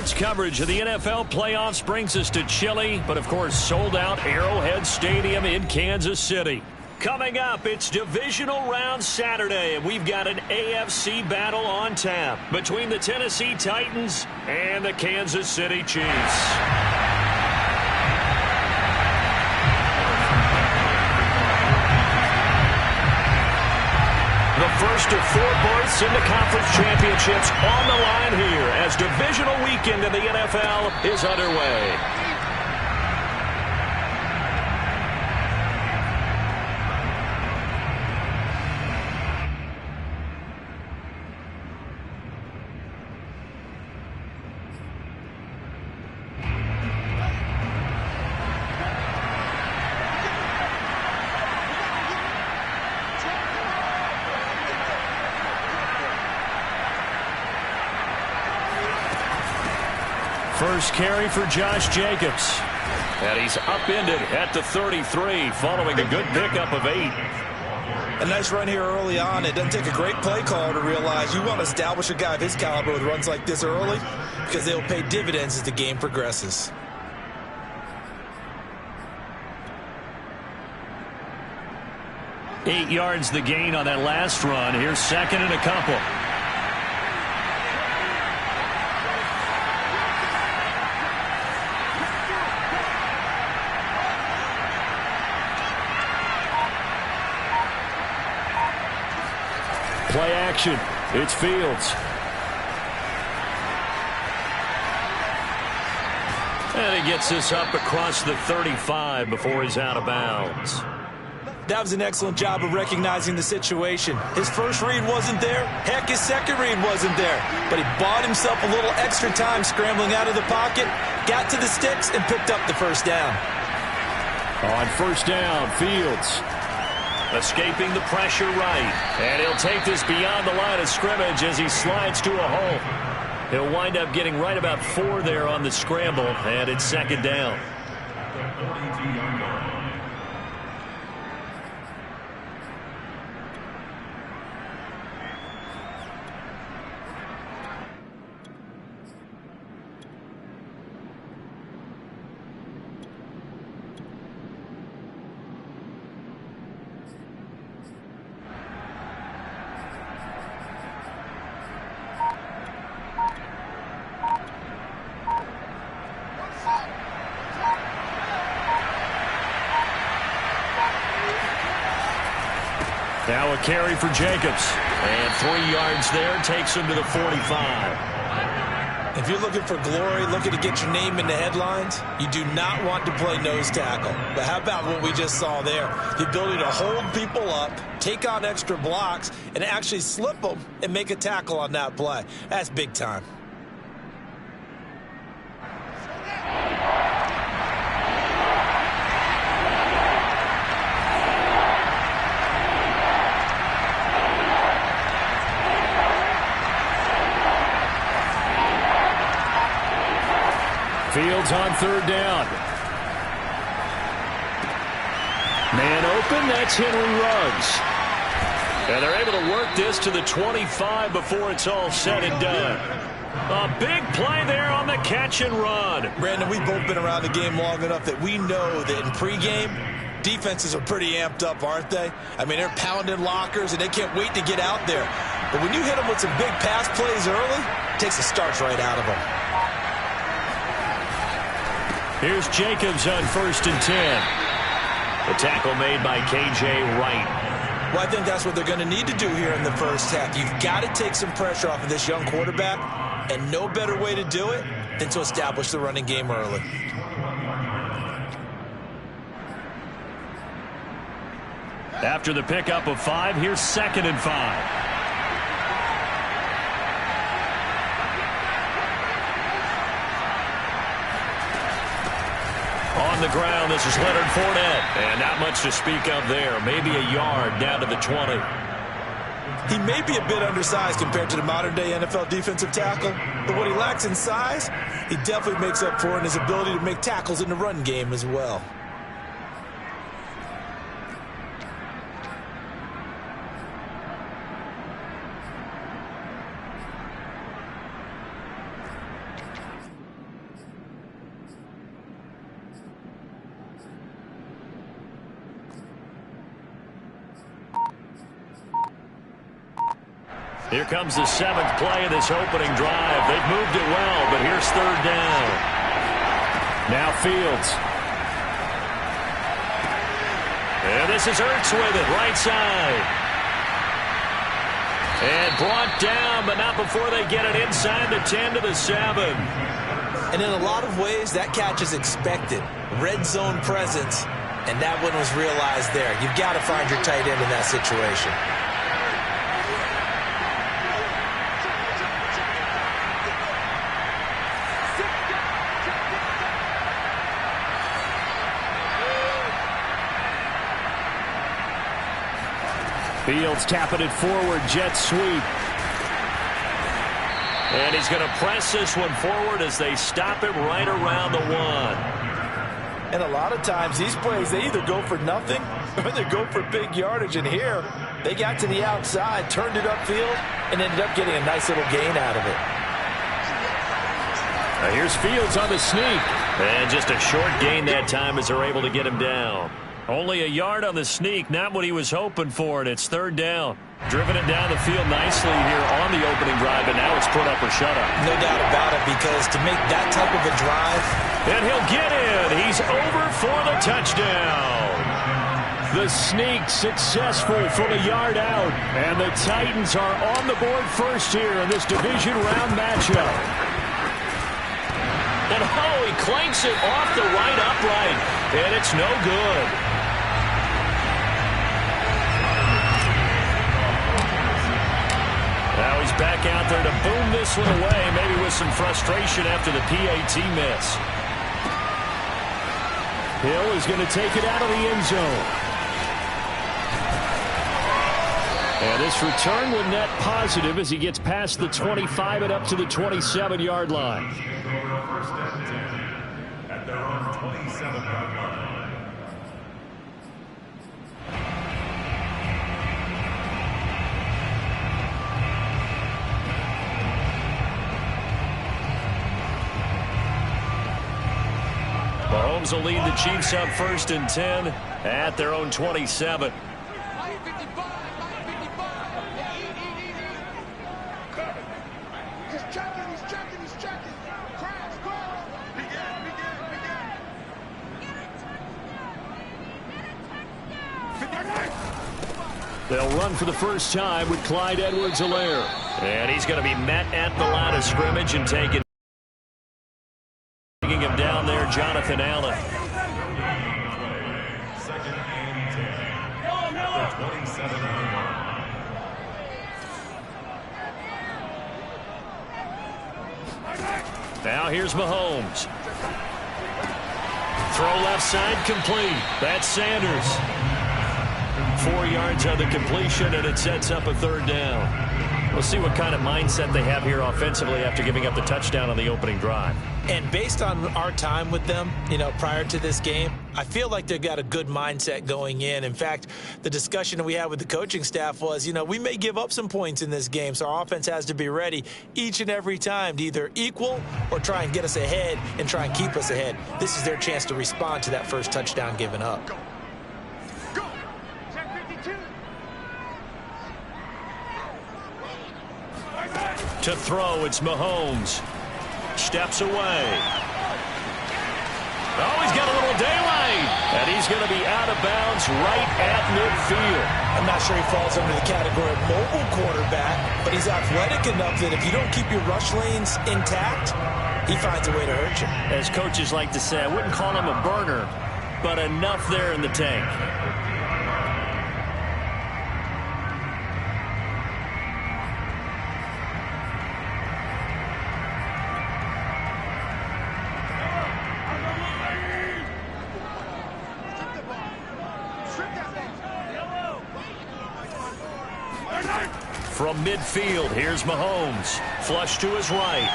Sports coverage of the NFL playoffs brings us to chilly, but of course sold-out Arrowhead Stadium in Kansas City. Coming up, it's Divisional Round Saturday, and we've got an AFC battle on tap between the Tennessee Titans and the Kansas City Chiefs. The first of 4 berths in the conference championships on the line here as divisional weekend in the NFL is underway. First carry for Josh Jacobs. And he's upended at the 33 following a good pickup of 8. A nice run here early on. It doesn't take a great play caller to realize you want to establish a guy of his caliber with runs like this early because they'll pay dividends as the game progresses. Eight yards the gain on that last run. Here's second and a couple. Play action. It's Fields. And he gets this up across the 35 before he's out of bounds. That was an excellent job of recognizing the situation. His first read wasn't there. Heck, his second read wasn't there. But he bought himself a little extra time scrambling out of the pocket, got to the sticks, and picked up the first down. On first down, Fields. Escaping the pressure right. And he'll take this beyond the line of scrimmage as he slides to a hole. He'll wind up getting right about 4 there on the scramble, and it's second down. Now a carry for Jacobs. And 3 yards there takes him to the 45. If you're looking for glory, looking to get your name in the headlines, you do not want to play nose tackle. But how about what we just saw there? The ability to hold people up, take on extra blocks, and actually slip them and make a tackle on that play. That's big time. Fields on third down. Man open, that's Henry Ruggs. And they're able to work this to the 25 before it's all said and done. A big play there on the catch and run. Brandon, we've both been around the game long enough that we know that in pregame, defenses are pretty amped up, aren't they? I mean, they're pounding lockers, and they can't wait to get out there. But when you hit them with some big pass plays early, it takes the starch right out of them. Here's Jacobs on first and 10. The tackle made by K.J. Wright. Well, I think that's what they're going to need to do here in the first half. You've got to take some pressure off of this young quarterback, and no better way to do it than to establish the running game early. After the pickup of 5, here's second and 5. On the ground, this is Leonard Fournette. And not much to speak of there. Maybe a yard down to the 20. He may be a bit undersized compared to the modern-day NFL defensive tackle, but what he lacks in size, he definitely makes up for in his ability to make tackles in the run game as well. Here comes the 7th play of this opening drive. They've moved it well, but here's 3rd down. Now Fields. And this is Ertz with it, right side. And brought down, but not before they get it inside the 10 to the 7. And in a lot of ways, that catch is expected. Red zone presence, and that one was realized there. You've got to find your tight end in that situation. Fields tapping it forward, jet sweep. And he's going to press this one forward as they stop him right around the 1. And a lot of times these plays, they either go for nothing or they go for big yardage. And here, they got to the outside, turned it upfield, and ended up getting a nice little gain out of it. Now here's Fields on the sneak. And just a short gain that time as they're able to get him down. Only a yard on the sneak, not what he was hoping for, and it's 3rd down. Driven it down the field nicely here on the opening drive, and now it's put up or shut up. No doubt about it, because to make that type of a drive. And he'll get in. He's over for the touchdown. The sneak successful from a yard out, and the Titans are on the board first here in this division round matchup. And he clanks it off the right upright, and it's no good. Now he's back out there to boom this one away, maybe with some frustration after the PAT miss. Hill is going to take it out of the end zone. And this return will net positive as he gets past the 25 and up to the 27-yard line. At their own 27-yard line. Mahomes will lead the Chiefs up 1st and 10 at their own 27. They'll run for the first time with Clyde Edwards-Helaire. And he's going to be met at the line of scrimmage and taking him down there, Jonathan Allen. Second and 10. Now here's Mahomes. Throw left side complete. That's Sanders. 4 yards on the completion, and it sets up a 3rd down. We'll see what kind of mindset they have here offensively after giving up the touchdown on the opening drive. And based on our time with them, prior to this game, I feel like they've got a good mindset going in. In fact, the discussion that we had with the coaching staff was, we may give up some points in this game, so our offense has to be ready each and every time to either equal or try and get us ahead and try and keep us ahead. This is their chance to respond to that first touchdown given up. To throw, it's Mahomes. Steps away. Oh, he's got a little daylight. And he's going to be out of bounds right at midfield. I'm not sure he falls under the category of mobile quarterback, but he's athletic enough that if you don't keep your rush lanes intact, he finds a way to hurt you. As coaches like to say, I wouldn't call him a burner, but enough there in the tank. From midfield, here's Mahomes. Flush to his right.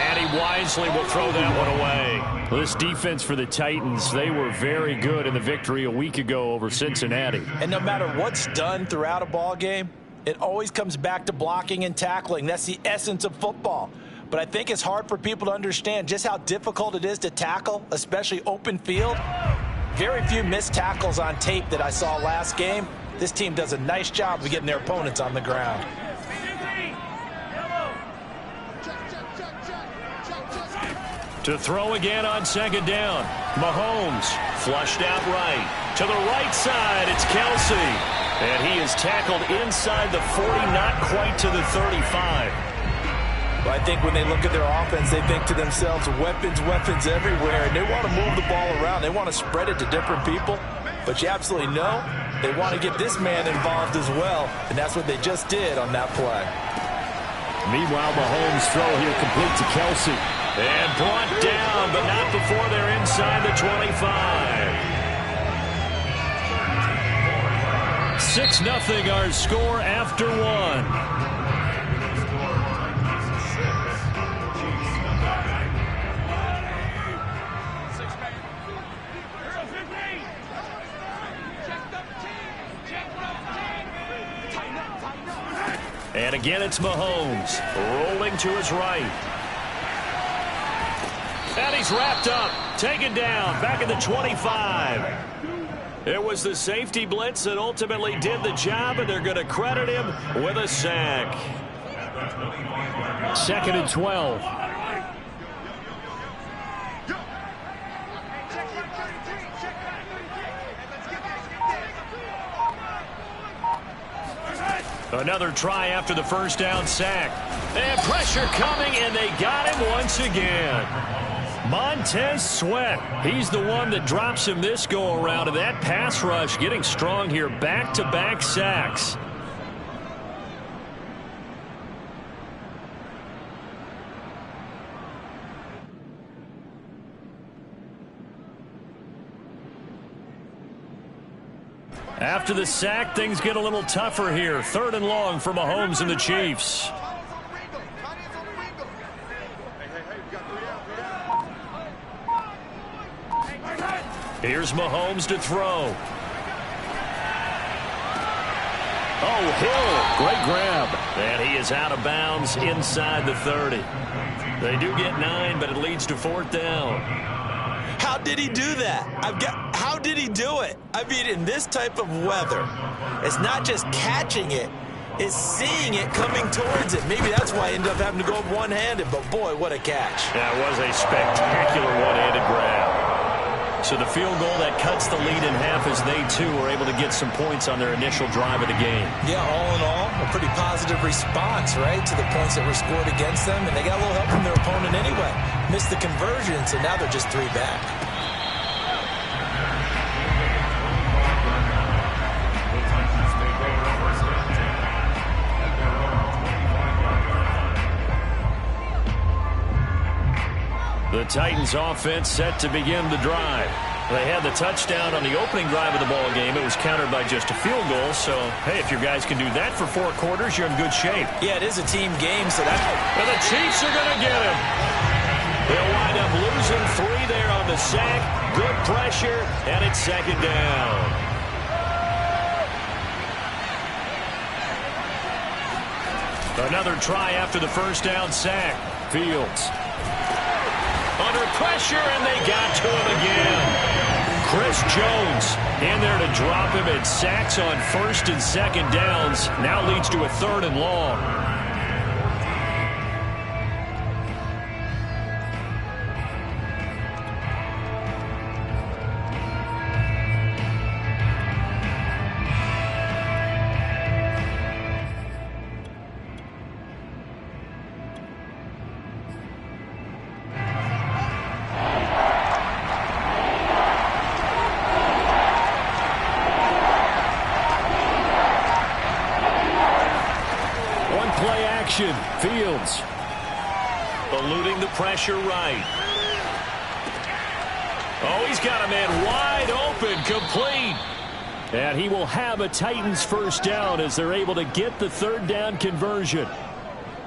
And he wisely will throw that one away. Well, this defense for the Titans, they were very good in the victory a week ago over Cincinnati. And no matter what's done throughout a ball game, it always comes back to blocking and tackling. That's the essence of football. But I think it's hard for people to understand just how difficult it is to tackle, especially open field. Very few missed tackles on tape that I saw last game. This team does a nice job of getting their opponents on the ground. To throw again on second down. Mahomes flushed out right. To the right side, it's Kelsey. And he is tackled inside the 40, not quite to the 35. Well, I think when they look at their offense, they think to themselves, weapons, weapons everywhere. And they want to move the ball around. They want to spread it to different people. But you absolutely know they want to get this man involved as well. And that's what they just did on that play. Meanwhile, Mahomes' throw here complete to Kelsey. And brought down, but not before they're inside the 25. 6-0 our score after one. And again, it's Mahomes rolling to his right. And he's wrapped up, taken down, back at the 25. It was the safety blitz that ultimately did the job, and they're going to credit him with a sack. 2nd and 12. Another try after the first down sack. And pressure coming, and they got him once again. Montez Sweat, he's the one that drops him this go-around, and that pass rush getting strong here, back-to-back sacks. After the sack, things get a little tougher here. 3rd and long for Mahomes and the Chiefs. Here's Mahomes to throw. Oh, Hill, great grab. And he is out of bounds inside the 30. They do get 9, but it leads to 4th down. How did he do that? How did he do it? I mean, in this type of weather, it's not just catching it, it's seeing it coming towards it. Maybe that's why he ended up having to go up one-handed, but boy, what a catch. That was a spectacular one-handed grab. So the field goal that cuts the lead in half as they, too, were able to get some points on their initial drive of the game. Yeah, all in all, a pretty positive response, right, to the points that were scored against them. And they got a little help from their opponent anyway. Missed the conversion, so now they're just 3 back. The Titans offense set to begin the drive. They had the touchdown on the opening drive of the ball game. It was countered by just a field goal. So, hey, if your guys can do that for 4 quarters, you're in good shape. Yeah, it is a team game, so that's... And the Chiefs are going to get him. They'll wind up losing 3 there on the sack. Good pressure, and it's 2nd down. Another try after the first down sack. Fields. Under pressure, and they got to him again. Chris Jones in there to drop him, and sacks on 1st and 2nd downs. Now leads to a 3rd and long. Fields eluding the pressure right. Oh, he's got a man wide open, complete. And he will have a Titans first down as they're able to get the 3rd down conversion.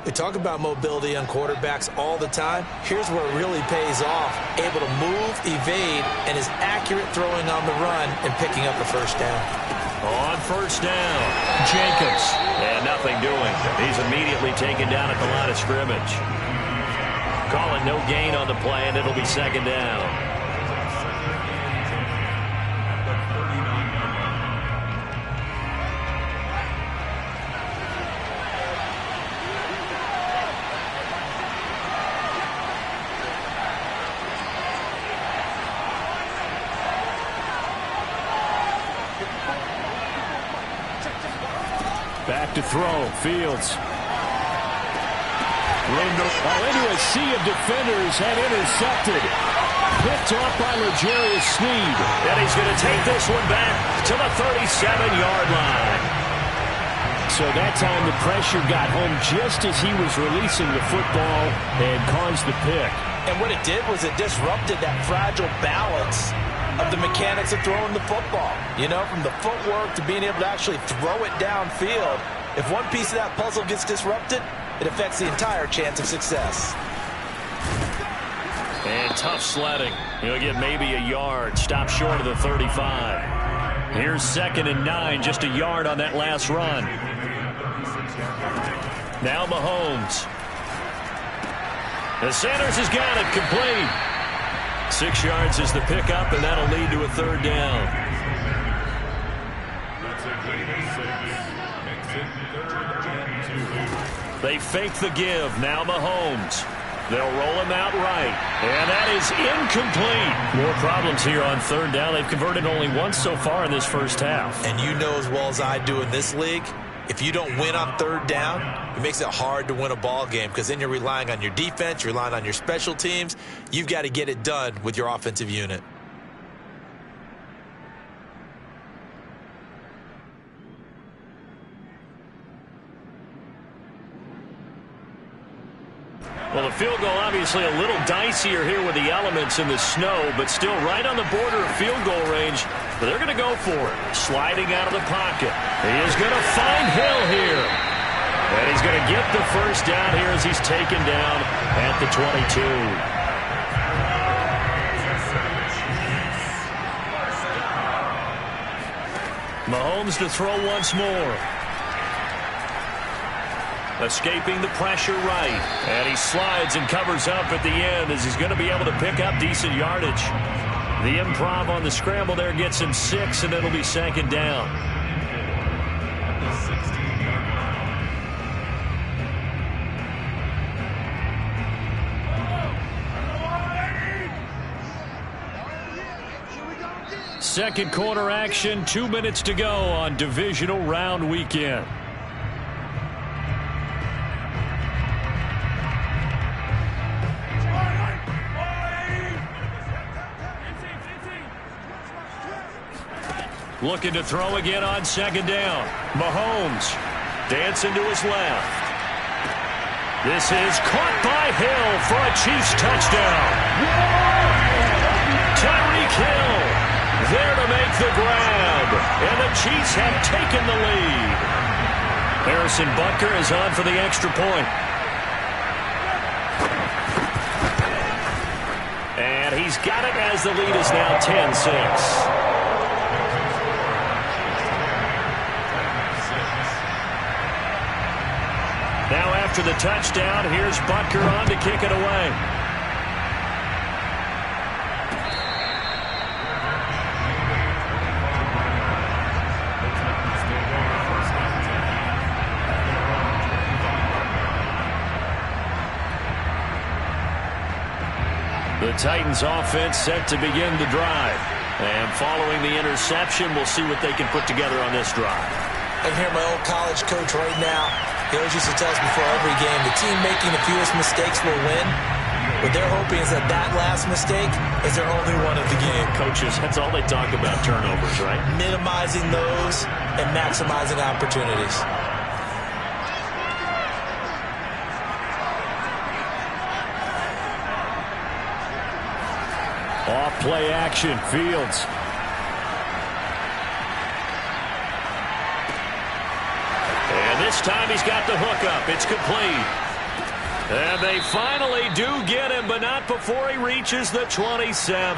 We talk about mobility on quarterbacks all the time. Here's where it really pays off. Able to move, evade, and is accurate throwing on the run and picking up the first down. On first down, Jacobs. And nothing doing. He's immediately taken down at the line of scrimmage. Calling no gain on the play, and it'll be 2nd down. Back to throw. Fields. Into a sea of defenders and intercepted. Picked off by L'Jarius Sneed. And he's going to take this one back to the 37-yard line. So that time the pressure got home just as he was releasing the football and caused the pick. And what it did was it disrupted that fragile balance of the mechanics of throwing the football. You know, from the footwork to being able to actually throw it downfield. If one piece of that puzzle gets disrupted, it affects the entire chance of success. And tough sledding. He'll get maybe a yard. Stop short of the 35. Here's 2nd and 9, just a yard on that last run. Now Mahomes. The Sanders has got it complete. 6 yards is the pickup, and that'll lead to a 3rd down. They fake the give. Now Mahomes. They'll roll him out right. And that is incomplete. More problems here on 3rd down. They've converted only once so far in this first half. And you know as well as I do in this league, if you don't win on 3rd down, it makes it hard to win a ball game because then you're relying on your defense, you're relying on your special teams. You've got to get it done with your offensive unit. Well, the field goal obviously a little dicier here with the elements in the snow, but still right on the border of field goal range. But they're going to go for it. Sliding out of the pocket. He is going to find Hill here. And he's going to get the first down here as he's taken down at the 22. Mahomes to throw once more. Escaping the pressure right. And he slides and covers up at the end as he's going to be able to pick up decent yardage. The improv on the scramble there gets him 6, and it'll be 2nd down. Second quarter action, 2 minutes to go on divisional round weekend. Looking to throw again on 2nd down. Mahomes dancing to his left. This is caught by Hill for a Chiefs touchdown. Tyreek Hill there to make the grab. And the Chiefs have taken the lead. Harrison Butker is on for the extra point. And he's got it as the lead is now 10-6. Now after the touchdown, here's Butker on to kick it away. The Titans offense set to begin the drive. And following the interception, we'll see what they can put together on this drive. I hear my old college coach right now. He always used to tell us before every game, the team making the fewest mistakes will win. What they're hoping is that that last mistake is their only one of the game. Coaches, that's all they talk about, turnovers, right? Minimizing those and maximizing opportunities. Off play action, Fields. This time he's got the hook up. It's complete. And they finally do get him, but not before he reaches the 27.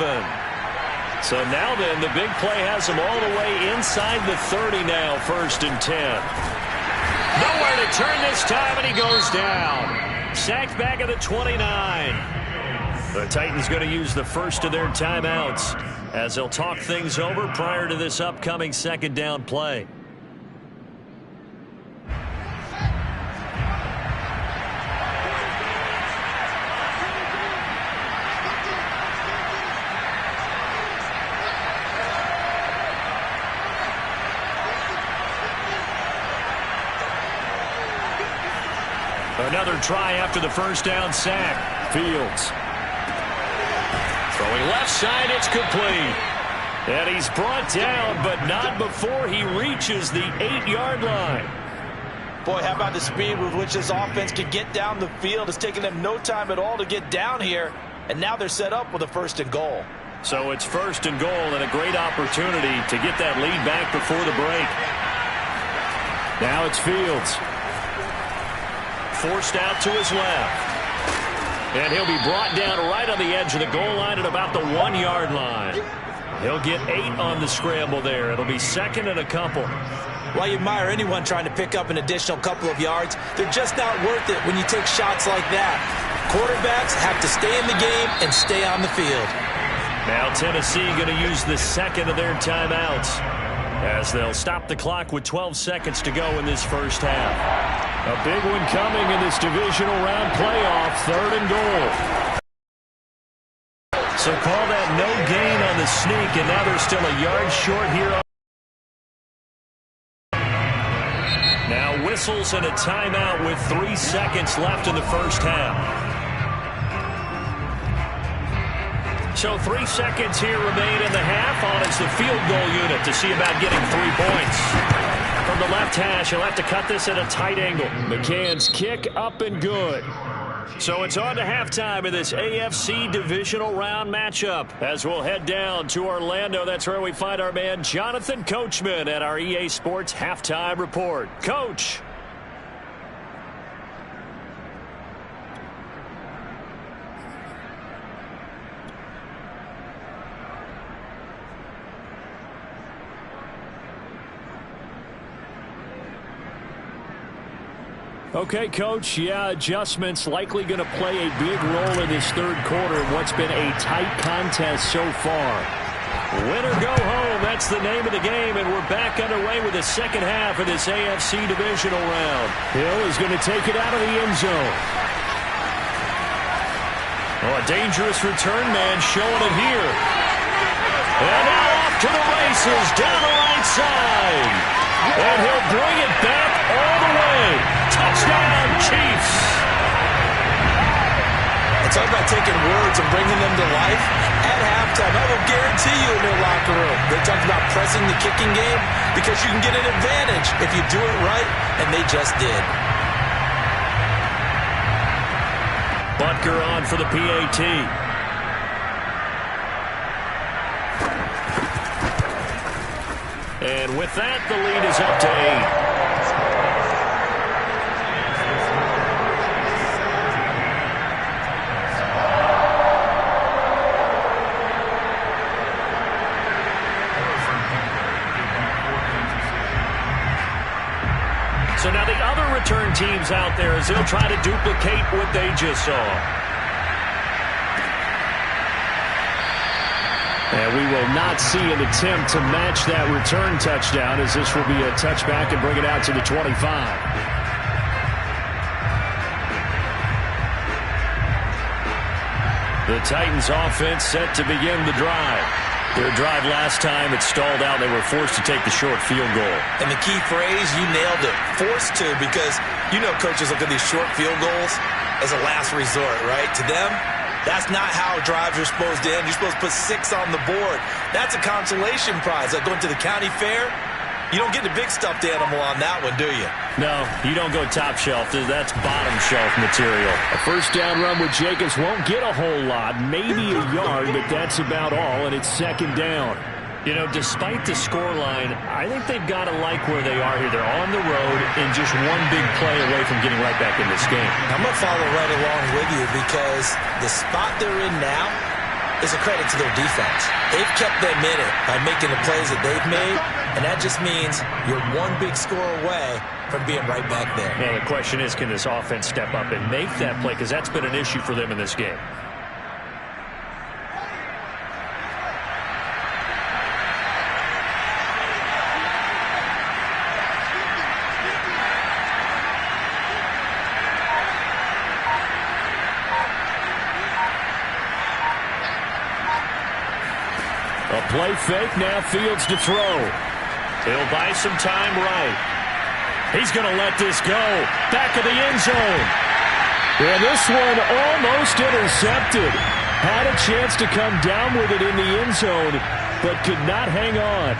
So now then, the big play has him all the way inside the 30 now, 1st and 10. Nowhere to turn this time, and he goes down. Sacked back at the 29. The Titans going to use the first of their timeouts as they'll talk things over prior to this upcoming 2nd down play. Another try after the first down sack. Fields. Throwing left side, it's complete. And he's brought down, but not before he reaches the 8-yard line. Boy, how about the speed with which this offense can get down the field? It's taken them no time at all to get down here, and now they're set up with a 1st and goal. So it's 1st and goal and a great opportunity to get that lead back before the break. Now it's Fields. Forced out to his left. And he'll be brought down right on the edge of the goal line at about the 1-yard line. He'll get 8 on the scramble there. It'll be 2nd and a couple. Well, you admire anyone trying to pick up an additional couple of yards. They're just not worth it when you take shots like that. Quarterbacks have to stay in the game and stay on the field. Now Tennessee going to use the 2nd of their timeouts as they'll stop the clock with 12 seconds to go in this first half. A big one coming in this divisional round playoff, 3rd and goal. So call that no gain on the sneak, and now they're still a yard short here. Now whistles and a timeout with 3 seconds left in the first half. So 3 seconds here remain in the half. On is the field goal unit to see about getting 3 points. From the left hash, he'll have to cut this at a tight angle. McCann's kick up and good. So it's on to halftime in this AFC divisional round matchup as we'll head down to Orlando. That's where we find our man Jonathan Coachman at our EA Sports Halftime Report. Coach. Okay, Coach, yeah, adjustments likely going to play a big role in this 3rd quarter in what's been a tight contest so far. Win or go home, that's the name of the game, and we're back underway with the 2nd half of this AFC divisional round. Hill is going to take it out of the end zone. Oh, a dangerous return man showing it here. And now off to the races down the right side. And he'll bring it back all the way. Touchdown, Chiefs. It's all about taking words and bringing them to life. At halftime, I will guarantee you in their locker room, they talked about pressing the kicking game because you can get an advantage if you do it right, and they just did. Butker on for the PAT. And with that, the lead is up to 8. So now the other return teams out there as they'll try to duplicate what they just saw. And we will not see an attempt to match that return touchdown as this will be a touchback and bring it out to the 25. The Titans offense set to begin the drive. Their drive last time, it stalled out. They were forced to take the short field goal. And the key phrase, you nailed it, forced to, because you know coaches look at these short field goals as a last resort, right? To them, that's not how drives are supposed to end. You're supposed to put 6 on the board. That's a consolation prize. Like going to the county fair, you don't get the big stuffed animal on that one, do you? No, you don't go top shelf. That's bottom shelf material. A first down run with Jacobs won't get a whole lot, maybe a yard, but that's about all, and it's 2nd down. You know, despite the scoreline, I think they've got to like where they are here. They're on the road and just one big play away from getting right back in this game. I'm going to follow right along with you because the spot they're in now is a credit to their defense. They've kept them in it by making the plays that they've made, and that just means you're one big score away from being right back there. Now, the question is, can this offense step up and make that play? Because that's been an issue for them in this game. A play fake, now Fields to throw. He'll buy some time right. He's going to let this go. Back of the end zone. And this one almost intercepted. Had a chance to come down with it in the end zone, but could not hang on.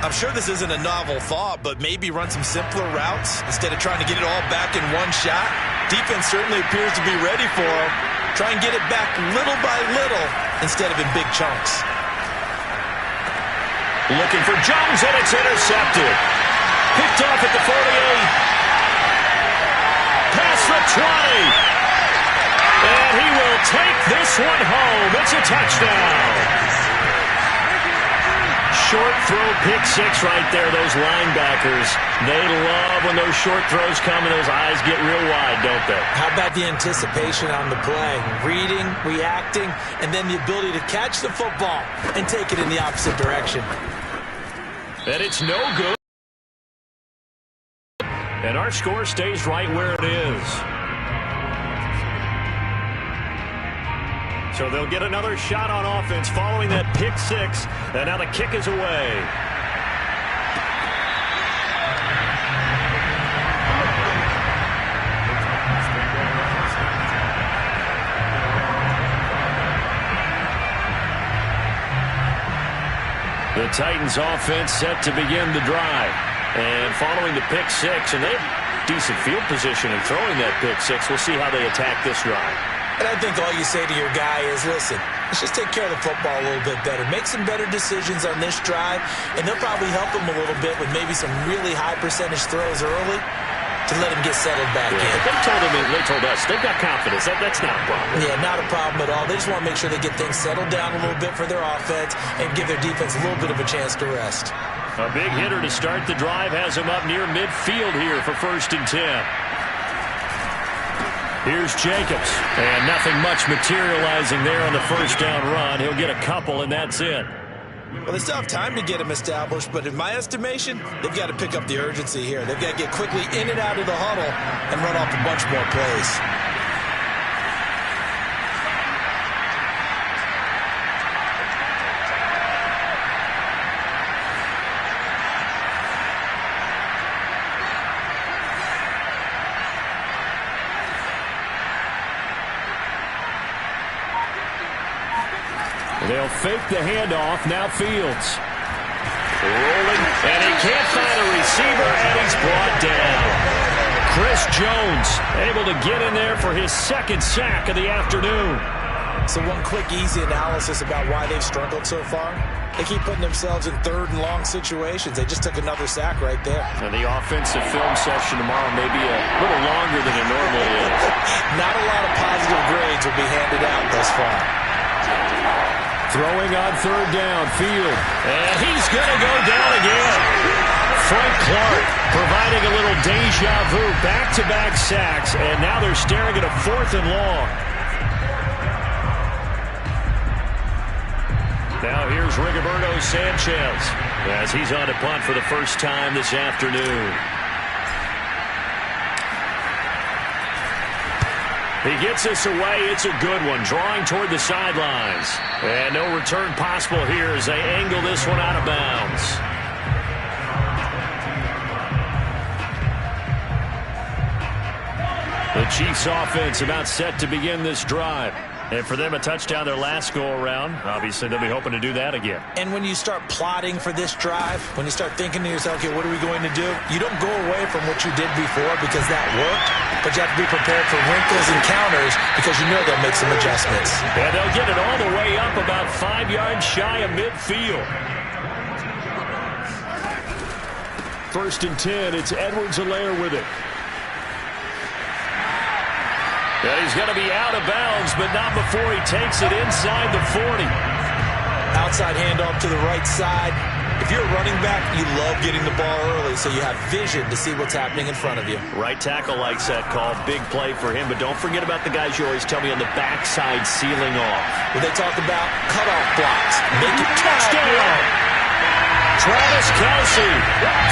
I'm sure this isn't a novel thought, but maybe run some simpler routes instead of trying to get it all back in one shot. Defense certainly appears to be ready for him. Try and get it back little by little instead of in big chunks. Looking for Jones, and it's intercepted. Picked off at the 48. Past the 20. And he will take this one home. It's a touchdown. Short throw, pick six right there. Those linebackers, they love when those short throws come and those eyes get real wide, don't they? How about the anticipation on the play? Reading, reacting, and then the ability to catch the football and take it in the opposite direction. And it's no good. And our score stays right where it is. So they'll get another shot on offense following that pick six. And now the kick is away. The Titans offense set to begin the drive. And following the pick six, and they have decent field position in throwing that pick six. We'll see how they attack this drive. And I think all you say to your guy is, listen, let's just take care of the football a little bit better. Make some better decisions on this drive, and they'll probably help him a little bit with maybe some really high percentage throws early to let him get settled back in. They told us they've got confidence. That's not a problem. Yeah, not a problem at all. They just want to make sure they get things settled down a little bit for their offense and give their defense a little bit of a chance to rest. A big hitter to start the drive has him up near midfield here for 1st and 10. Here's Jacobs, and nothing much materializing there on the first down run. He'll get a couple, and that's it. Well, they still have time to get him established, but in my estimation, they've got to pick up the urgency here. They've got to get quickly in and out of the huddle and run off a bunch more plays. They'll fake the handoff. Now Fields. Rolling, and he can't find a receiver, and he's brought down. Chris Jones able to get in there for his second sack of the afternoon. So one quick, easy analysis about why they've struggled so far. They keep putting themselves in 3rd and long situations. They just took another sack right there. And the offensive film session tomorrow may be a little longer than it normally is. Not a lot of positive grades will be handed out thus far. Throwing on 3rd down, Field. And he's going to go down again. Frank Clark providing a little deja vu, back-to-back sacks, and now they're staring at a 4th and long. Now here's Rigoberto Sanchez as he's on a punt for the first time this afternoon. He gets us away. It's a good one, drawing toward the sidelines. And no return possible here as they angle this one out of bounds. The Chiefs offense about set to begin this drive. And for them, a touchdown their last go-around. Obviously, they'll be hoping to do that again. And when you start plotting for this drive, when you start thinking to yourself, okay, what are we going to do? You don't go away from what you did before because that worked, but you have to be prepared for wrinkles and counters because you know they'll make some adjustments. And they'll get it all the way up about 5 yards shy of midfield. 1st and 10, it's Edward Zelaire with it. And he's going to be out of bounds, but not before he takes it inside the 40. Outside handoff to the right side. If you're a running back, you love getting the ball early so you have vision to see what's happening in front of you. Right tackle likes that call. Big play for him, but don't forget about the guys you always tell me on the backside sealing off. When they talk about cutoff blocks, make it touchdown. Travis Kelce,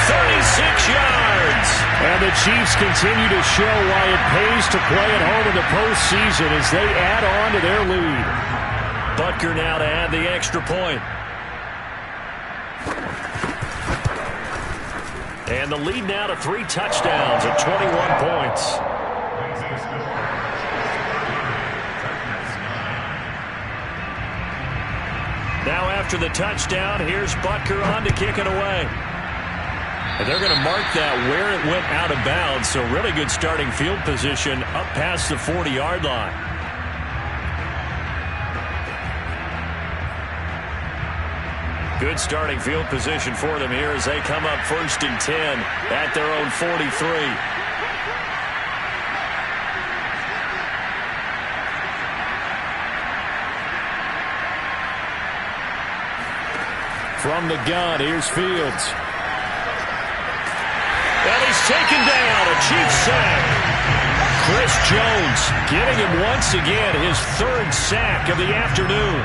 36 yards. And the Chiefs continue to show why it pays to play at home in the postseason as they add on to their lead. Butker now to add the extra point. And the lead now to 3 touchdowns at 21 points. Now after the touchdown, here's Butker on to kick it away. And they're going to mark that where it went out of bounds, so really good starting field position up past the 40-yard line. Good starting field position for them here as they come up 1st and 10 at their own 43. From the gun, here's Fields. And he's taken down, a cheap sack. Chris Jones getting him once again his 3rd sack of the afternoon.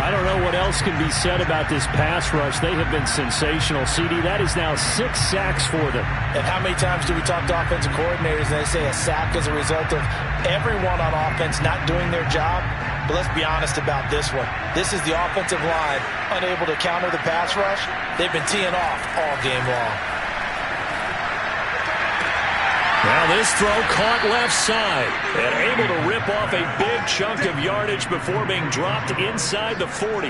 I don't know what else can be said about this pass rush. They have been sensational, CD. That is now 6 sacks for them. And how many times do we talk to offensive coordinators and they say a sack is a result of everyone on offense not doing their job? But let's be honest about this one. This is the offensive line unable to counter the pass rush. They've been teeing off all game long. Now this throw caught left side and able to rip off a big chunk of yardage before being dropped inside the 40.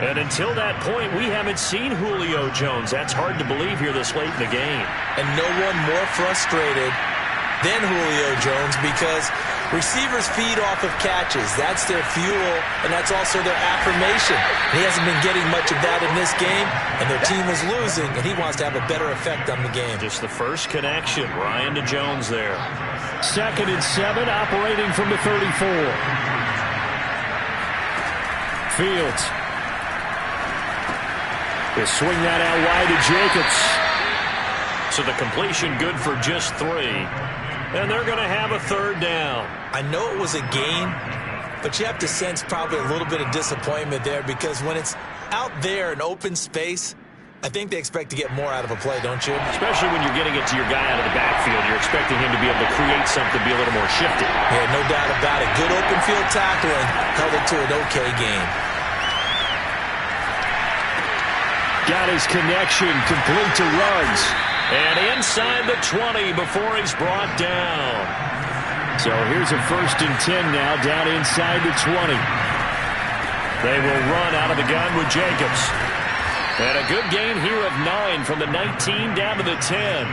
And until that point, we haven't seen Julio Jones. That's hard to believe here this late in the game. And no one more frustrated than Julio Jones because receivers feed off of catches. That's their fuel, and that's also their affirmation. He hasn't been getting much of that in this game, and their team is losing, and he wants to have a better effect on the game. Just the first connection, Ryan to Jones there. 2nd and 7, operating from the 34. Fields. He'll swing that out wide to Jacobs. So the completion good for just 3. And they're going to have a 3rd down. I know it was a gain, but you have to sense probably a little bit of disappointment there because when it's out there in open space, I think they expect to get more out of a play, don't you? Especially when you're getting it to your guy out of the backfield. You're expecting him to be able to create something, be a little more shifty. Yeah, no doubt about it. Good open field tackling held it to an okay game. Got his connection complete to Ruggs. And inside the 20 before he's brought down. So here's a 1st and 10 now, down inside the 20. They will run out of the gun with Jacobs. And a good gain here of 9 from the 19 down to the 10.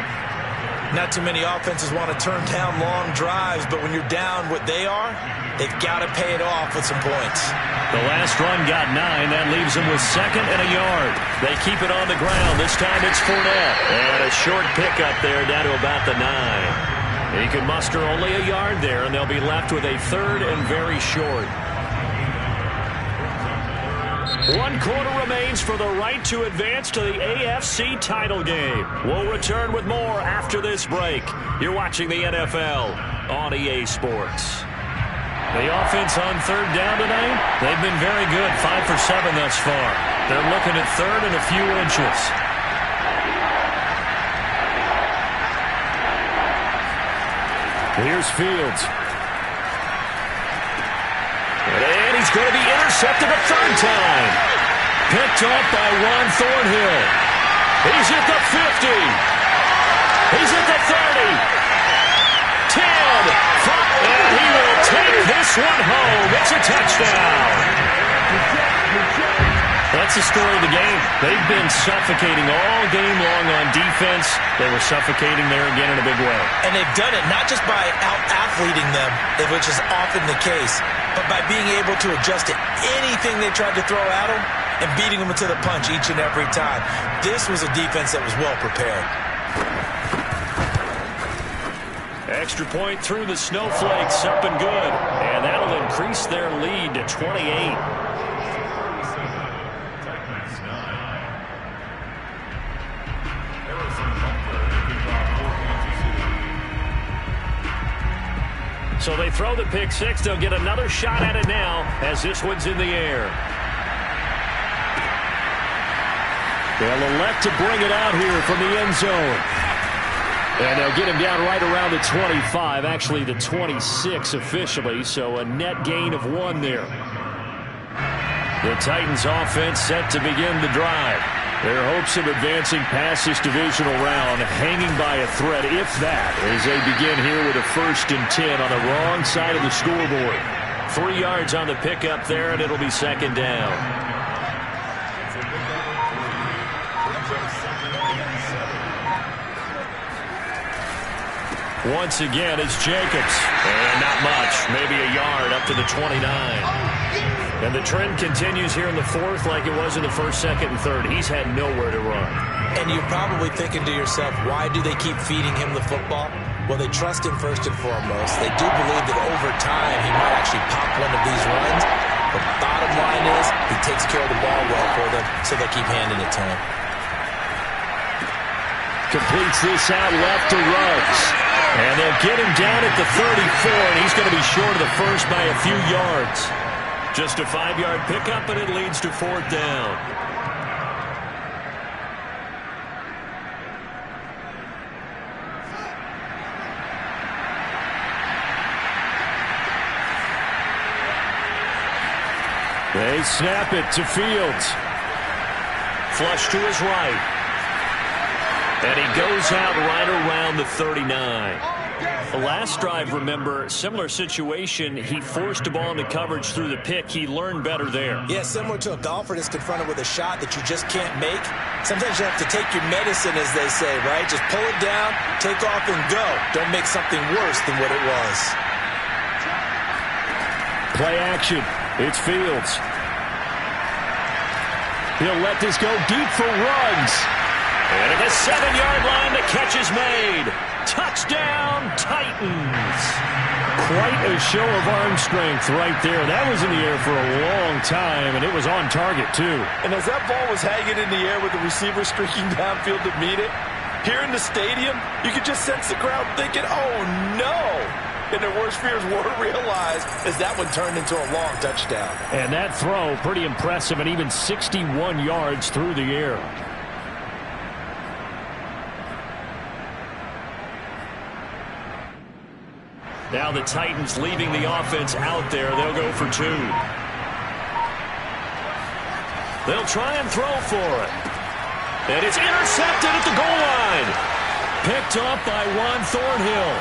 Not too many offenses want to turn down long drives, but when you're down what they are, they've got to pay it off with some points. The last run got 9. That leaves them with 2nd and a yard. They keep it on the ground. This time it's Fournette. And a short pickup there down to about the 9. He can muster only a yard there, and they'll be left with a 3rd and very short. 1 quarter remains for the right to advance to the AFC title game. We'll return with more after this break. You're watching the NFL on EA Sports. The offense on 3rd down tonight, they've been very good, 5 for 7 thus far. They're looking at 3rd and a few inches. Here's Fields. And he's going to be intercepted a 3rd time. Picked off by Juan Thornhill. He's at the 50. He's at the 30. 10. And he will take this one home. It's a touchdown. That's the story of the game. They've been suffocating all game long on defense. They were suffocating there again in a big way. And they've done it not just by out-athleting them, which is often the case, but by being able to adjust to anything they tried to throw at them and beating them to the punch each and every time. This was a defense that was well prepared. Extra point through the snowflakes, up and good. And that'll increase their lead to 28. So they throw the pick 6. They'll get another shot at it now as this one's in the air. They'll elect to bring it out here from the end zone. And they'll get him down right around the 25, actually the 26 officially, so a net gain of 1 there. The Titans offense set to begin the drive. Their hopes of advancing past this divisional round hanging by a thread, if that, as they begin here with a 1st and 10 on the wrong side of the scoreboard. 3 yards on the pickup there, and it'll be 2nd down. Once again, it's Jacobs. And not much. Maybe a yard up to the 29. And the trend continues here in the fourth like it was in the first, second, and third. He's had nowhere to run. And you're probably thinking to yourself, why do they keep feeding him the football? Well, they trust him first and foremost. They do believe that over time he might actually pop one of these runs. But the bottom line is he takes care of the ball well for them, so they keep handing it to him. Completes this out left to Ruggs. And they'll get him down at the 34, and he's going to be short of the first by a few yards. Just a 5-yard pickup, and it leads to fourth down. They snap it to Fields. Flush to his right. And he goes out right around the 39. The last drive, remember, similar situation. He forced the ball into coverage through the pick. He learned better there. Yeah, similar to a golfer that's confronted with a shot that you just can't make. Sometimes you have to take your medicine, as they say, right? Just pull it down, take off, and go. Don't make something worse than what it was. Play action. It's Fields. He'll let this go deep for Ruggs. And at the 7-yard line, the catch is made. Touchdown, Titans. Quite a show of arm strength right there. That was in the air for a long time, and it was on target, too. And as that ball was hanging in the air with the receiver streaking downfield to meet it, here in the stadium, you could just sense the crowd thinking, oh, no. And their worst fears were realized as that one turned into a long touchdown. And that throw, pretty impressive, and even 61 yards through the air. Now the Titans leaving the offense out there. They'll go for two. They'll try and throw for it. And it's intercepted at the goal line. Picked up by Juan Thornhill.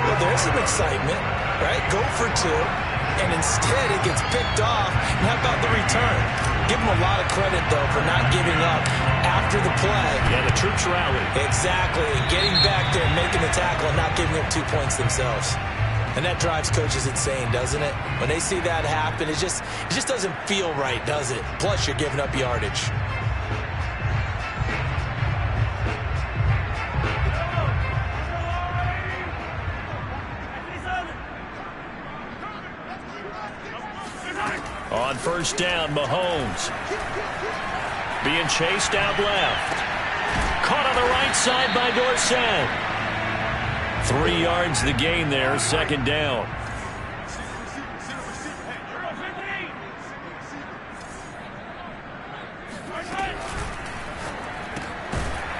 Well, there's some excitement, right? Go for two. And instead it gets picked off. And how about the return? Give them a lot of credit, though, for not giving up after the play. Yeah, the troops rallied. Exactly. Getting back there, making the tackle, and not giving up 2 points themselves. And that drives coaches insane, doesn't it? When they see that happen, it just doesn't feel right, does it? Plus, you're giving up yardage. On first down, Mahomes. Being chased out left. Caught on the right side by Dorsett. 3 yards the gain there, second down.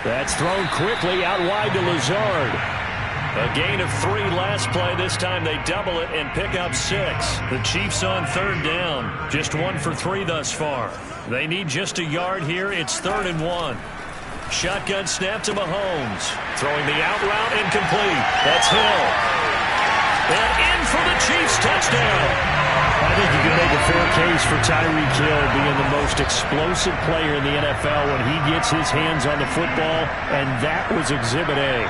That's thrown quickly out wide to Lazard. A gain of 3 last play. This time they double it and pick up 6. The Chiefs on third down. Just 1 for 3 thus far. They need just a yard here. It's 3rd and 1. Shotgun snap to Mahomes. Throwing the out route incomplete. That's Hill. And in for the Chiefs touchdown. I think you can make a fair case for Tyreek Hill being the most explosive player in the NFL when he gets his hands on the football, and that was Exhibit A.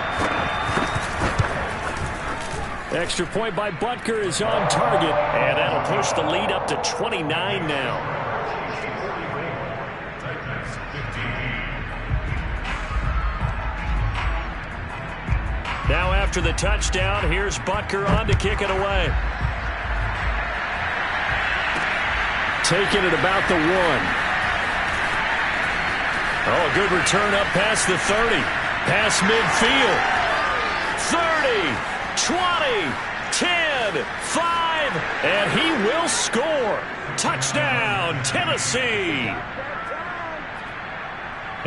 Extra point by Butker is on target, and that'll push the lead up to 29 now. Now after the touchdown, here's Butker on to kick it away. Taking it about the 1. Oh, a good return up past the 30. Past midfield. 30, 20, 10, 5, and he will score. Touchdown, Tennessee.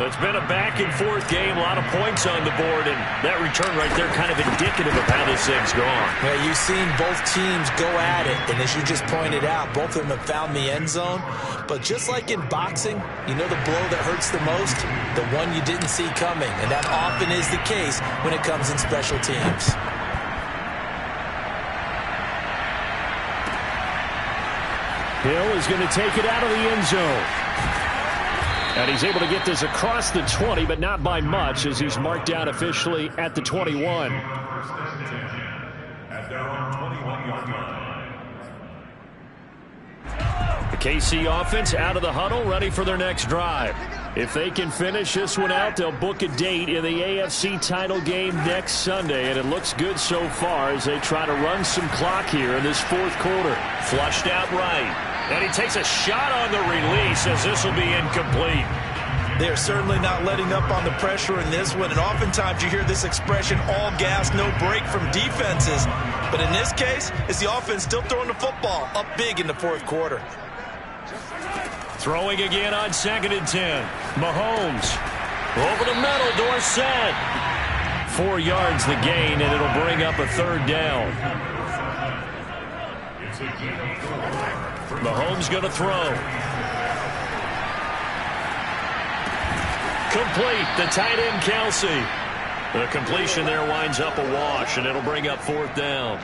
It's been a back-and-forth game, a lot of points on the board, and that return right there kind of indicative of how this thing's gone. Yeah, you've seen both teams go at it, and as you just pointed out, both of them have found the end zone. But just like in boxing, you know the blow that hurts the most? The one you didn't see coming, and that often is the case when it comes in special teams. Hill is going to take it out of the end zone. And he's able to get this across the 20, but not by much, as he's marked down officially at the 21. The KC offense out of the huddle, ready for their next drive. If they can finish this one out, they'll book a date in the AFC title game next Sunday, and it looks good so far as they try to run some clock here in this fourth quarter. Flushed out right, and he takes a shot on the release as this will be incomplete. They're certainly not letting up on the pressure in this one, and oftentimes you hear this expression, all gas, no break from defenses. But in this case, it's the offense still throwing the football up big in the fourth quarter. Throwing again on 2nd and 10. Mahomes over the middle, Dorsett. 4 yards the gain, and it'll bring up a third down. Mahomes going to throw. Complete. The tight end, Kelsey. The completion there winds up a wash, and it'll bring up 4th down.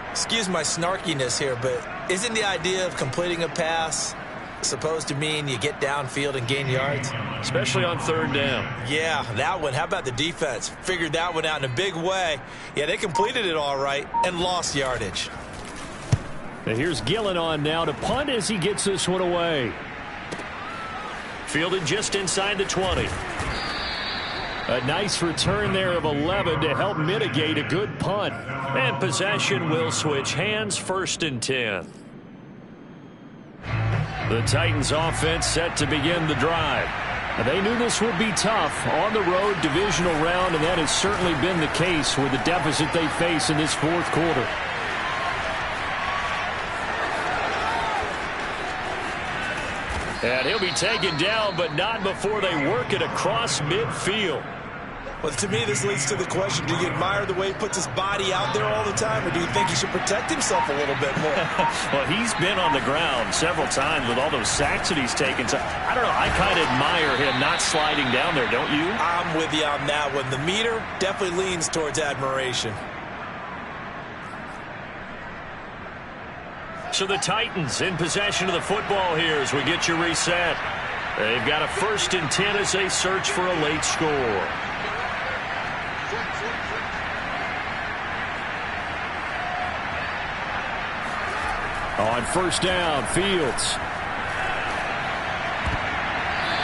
Excuse my snarkiness here, but isn't the idea of completing a pass supposed to mean you get downfield and gain yards? Especially on 3rd down. Yeah, that one. How about the defense? Figured that one out in a big way. Yeah, they completed it all right and lost yardage. And here's Gillen on now to punt as he gets this one away. Fielded just inside the 20. A nice return there of 11 to help mitigate a good punt. And possession will switch hands, 1st and 10. The Titans offense set to begin the drive. They knew this would be tough on the road divisional round, and that has certainly been the case with the deficit they face in this fourth quarter. And he'll be taken down, but not before they work it across midfield. Well, to me, this leads to the question, do you admire the way he puts his body out there all the time, or do you think he should protect himself a little bit more? Well, he's been on the ground several times with all those sacks that he's taken. So, I don't know, I kind of admire him not sliding down there, don't you? I'm with you on that one. The meter definitely leans towards admiration. So the Titans in possession of the football here as we get you reset. They've got a 1st and 10 as they search for a late score. On 1st down, Fields.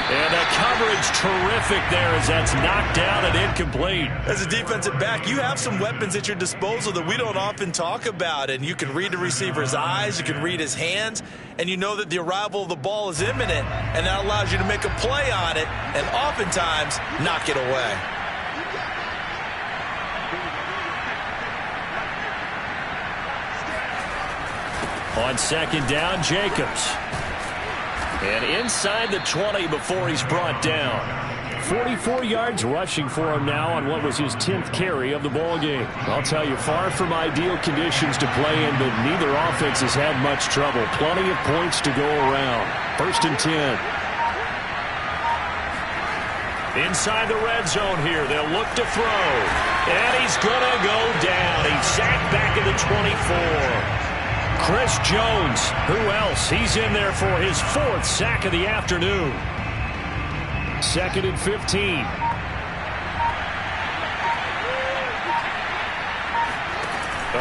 And the coverage terrific there as that's knocked down and incomplete. As a defensive back, you have some weapons at your disposal that we don't often talk about. And you can read the receiver's eyes, you can read his hands, and you know that the arrival of the ball is imminent. And that allows you to make a play on it and oftentimes knock it away. On 2nd down, Jacobs. And inside the 20 before he's brought down. 44 yards rushing for him now on what was his 10th carry of the ball game. I'll tell you, far from ideal conditions to play in, but neither offense has had much trouble. Plenty of points to go around. 1st and 10. Inside the red zone here, they'll look to throw. And he's going to go down. He's sacked back at the 24. Chris Jones, who else? He's in there for his 4th sack of the afternoon. 2nd and 15.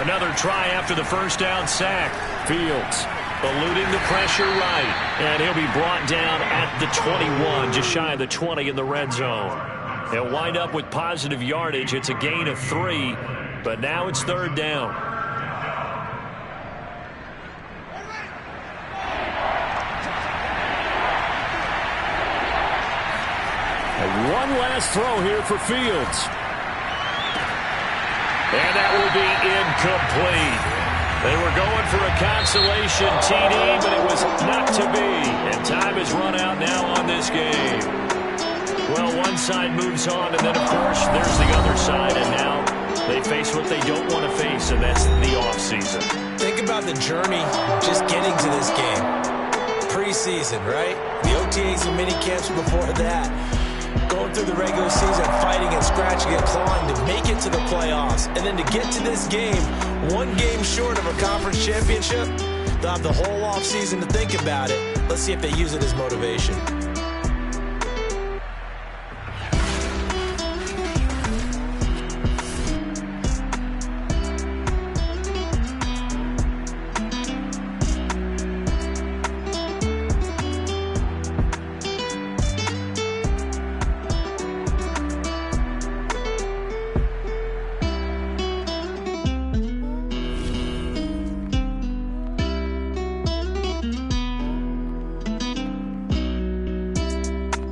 Another try after the 1st down sack. Fields eluding the pressure right. And he'll be brought down at the 21, just shy of the 20 in the red zone. They'll wind up with positive yardage. It's a gain of 3, but now it's 3rd down. One last throw here for Fields. And that will be incomplete. They were going for a consolation TD, but it was not to be. And time has run out now on this game. Well, one side moves on, and then, of course, there's the other side. And now they face what they don't want to face, and that's the offseason. Think about the journey just getting to this game. Preseason, right? The OTAs and mini camps before that. Going through the regular season, fighting and scratching and clawing to make it to the playoffs. And then to get to this game, one game short of a conference championship, they'll have the whole offseason to think about it. Let's see if they use it as motivation.